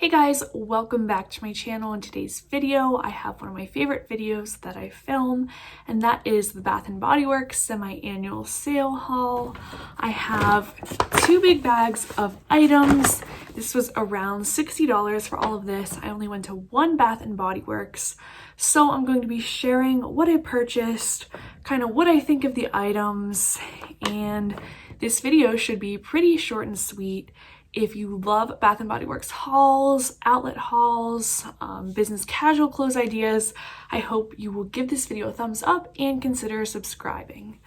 Hey guys, welcome back to my channel. In today's video, I have one of my favorite videos that I film, and that is the Bath & Body Works semi-annual sale haul. I have two big bags of items. This was around $60 for all of this. I only went to one Bath & Body Works, so I'm going to be sharing what I purchased, kind of what I think of the items, and this video should be pretty short and sweet. If you love Bath & Body Works hauls, outlet hauls, business casual clothes ideas, I hope you will give this video a thumbs up and consider subscribing.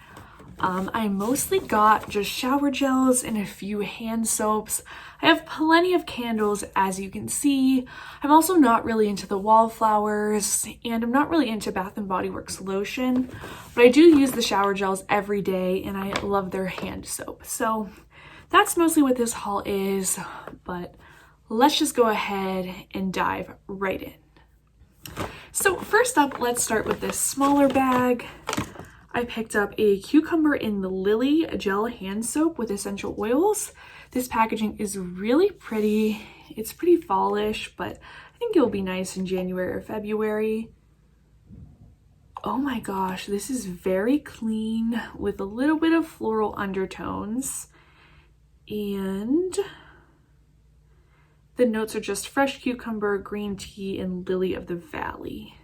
I mostly got just shower gels and a few hand soaps. I have plenty of candles, as you can see. I'm also not really into the wallflowers, and I'm not really into Bath & Body Works lotion, but I do use the shower gels every day, and I love their hand soap. So that's mostly what this haul is, but let's just go ahead and dive right in. So first up, let's start with this smaller bag. I picked up a Cucumber in the Lily gel hand soap with essential oils. This packaging is really pretty. It's pretty fallish, but I think it'll be nice in January or February. Oh my gosh, this is very clean with a little bit of floral undertones. And the notes are just fresh cucumber, green tea, and lily of the valley.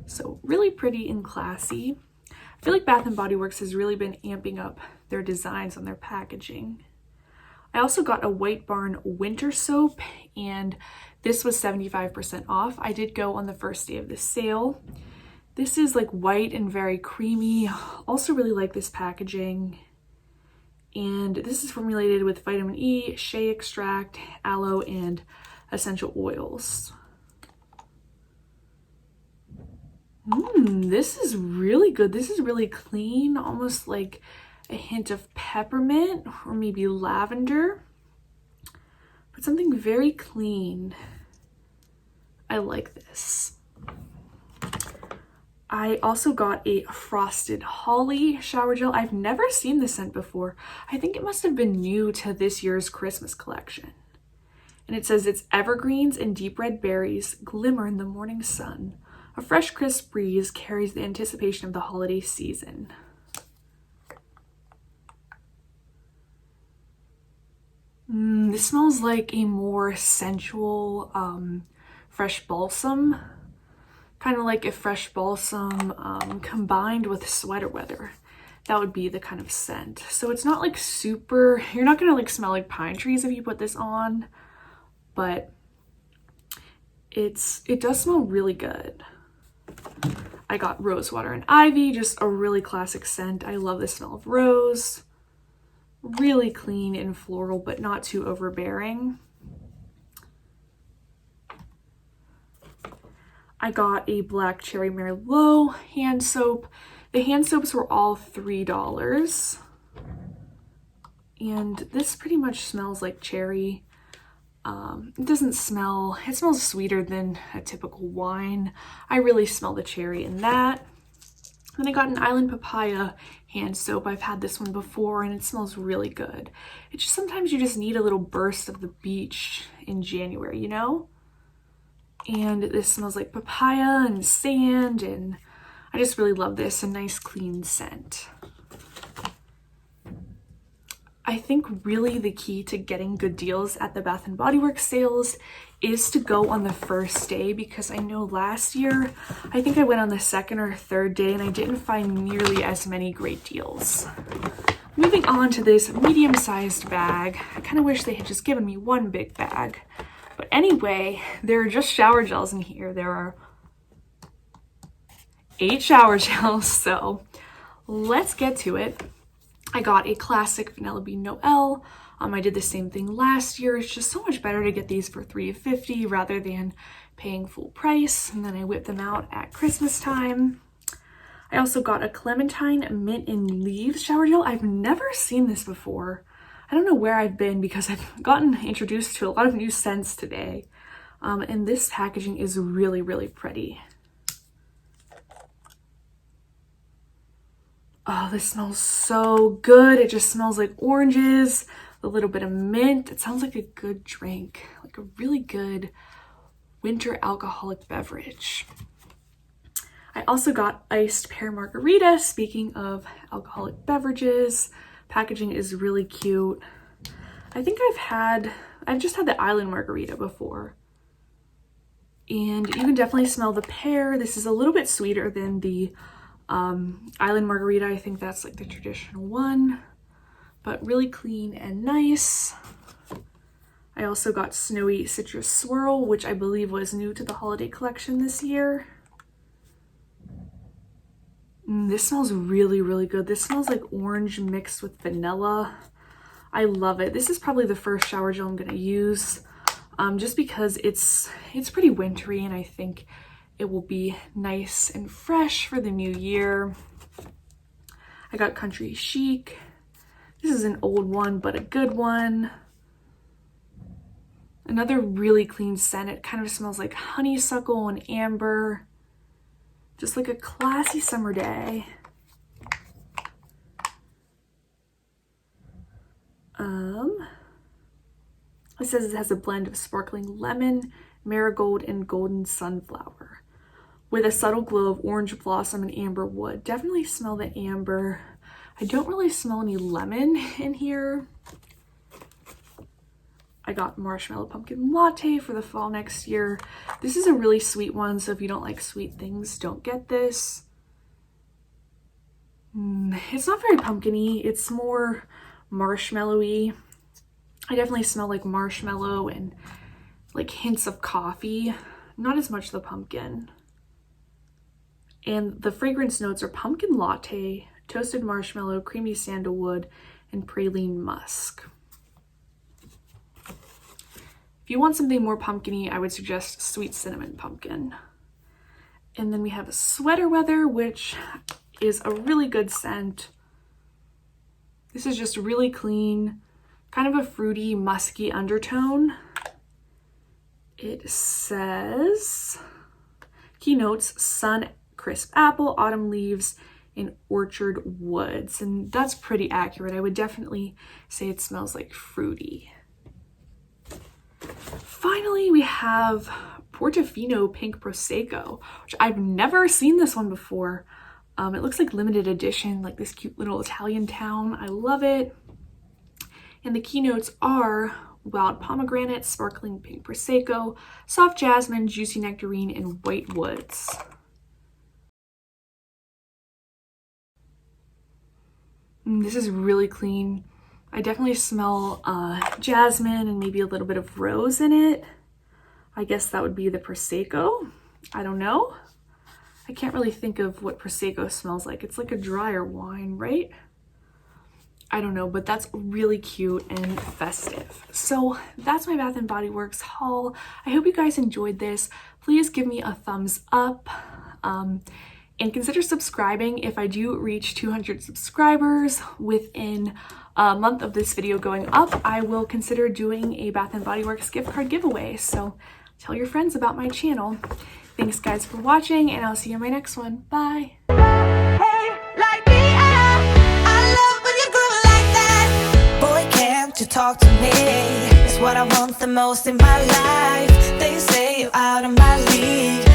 So really pretty and classy. I feel like Bath & Body Works has really been amping up their designs on their packaging. I also got a White Barn winter soap, and this was 75% off. I did go on the first day of the sale. This is like white and very creamy. Also really like this packaging. And this is formulated with vitamin E, shea extract, aloe, and essential oils. This is really good. This is really clean, almost like a hint of peppermint or maybe lavender, but something very clean. I like this. I also got a Frosted Holly shower gel. I've never seen this scent before. I think it must have been new to this year's Christmas collection. And it says it's evergreens and deep red berries glimmer in the morning sun. A fresh, crisp breeze carries the anticipation of the holiday season. This smells like a more sensual, fresh balsam. Kind of like if fresh balsam combined with sweater weather. That would be the kind of scent. So it's not like super, you're not gonna like smell like pine trees if you put this on, but it does smell really good. I got Rosewater and Ivy, just a really classic scent. I love the smell of rose. Really clean and floral, but not too overbearing. I got a Black Cherry Merlot hand soap. The hand soaps were all $3. And this pretty much smells like cherry. It smells sweeter than a typical wine. I really smell the cherry in that. Then I got an Island Papaya hand soap. I've had this one before and it smells really good. It's just sometimes you just need a little burst of the beach in January, you know? And this smells like papaya and sand, and I just really love this. A nice clean scent. I think really the key to getting good deals at the Bath & Body Works sales is to go on the first day, because I know last year, I think I went on the second or third day and I didn't find nearly as many great deals. Moving on to this medium-sized bag. I kind of wish they had just given me one big bag. But anyway, there are just shower gels in here. There are 8 shower gels, so let's get to it. I got a classic Vanilla Bean Noel. I did the same thing last year. It's just so much better to get these for $3.50 rather than paying full price. And then I whipped them out at Christmas time. I also got a Clementine Mint and Leaves shower gel. I've never seen this before. I don't know where I've been because I've gotten introduced to a lot of new scents today. And this packaging is really, really pretty. Oh, this smells so good. It just smells like oranges, a little bit of mint. It sounds like a good drink, like a really good winter alcoholic beverage. I also got iced pear margarita. Speaking of alcoholic beverages, packaging is really cute. I think I've just had the island margarita before. And you can definitely smell the pear. This is a little bit sweeter than the island margarita. I think that's like the traditional one, but really clean and nice. I also got Snowy Citrus Swirl, which I believe was new to the holiday collection this year. This smells really, really good. This smells like orange mixed with vanilla. I love it. This is probably the first shower gel I'm gonna use, just because it's pretty wintry, and I think it will be nice and fresh for the new year. I got Country Chic. This is an old one, but a good one. Another really clean scent. It kind of smells like honeysuckle and amber. Just like a classy summer day. It says it has a blend of sparkling lemon, marigold, and golden sunflower with a subtle glow of orange blossom and amber wood. Definitely smell the amber. I don't really smell any lemon in here. I got Marshmallow Pumpkin Latte for the fall next year. This is a really sweet one, so if you don't like sweet things, don't get this. It's not very pumpkin-y. It's more marshmallowy. I definitely smell like marshmallow and like hints of coffee. Not as much the pumpkin. And the fragrance notes are pumpkin latte, toasted marshmallow, creamy sandalwood, and praline musk. If you want something more pumpkin-y, I would suggest Sweet Cinnamon Pumpkin. And then we have Sweater Weather, which is a really good scent. This is just really clean, kind of a fruity, musky undertone. It says, keynotes, sun, crisp apple, autumn leaves, and orchard woods. And that's pretty accurate. I would definitely say it smells like fruity. Finally, we have Portofino Pink Prosecco, which I've never seen this one before. It looks like limited edition, like this cute little Italian town. I love it. And the keynotes are wild pomegranate, sparkling pink prosecco, soft jasmine, juicy nectarine, and white woods. This is really clean. I definitely smell jasmine and maybe a little bit of rose in it. I guess that would be the prosecco. I don't know. I can't really think of what prosecco smells like. It's like a drier wine, right? I don't know, but that's really cute and festive. So that's my Bath & Body Works haul. I hope you guys enjoyed this. Please give me a thumbs up and consider subscribing. If I do reach 200 subscribers within a month of this video going up, I will consider doing a Bath & Body Works gift card giveaway. So tell your friends about my channel. Thanks guys for watching, and I'll see you in my next one. Bye. To talk to me is what I want the most in my life. They say you're out of my league.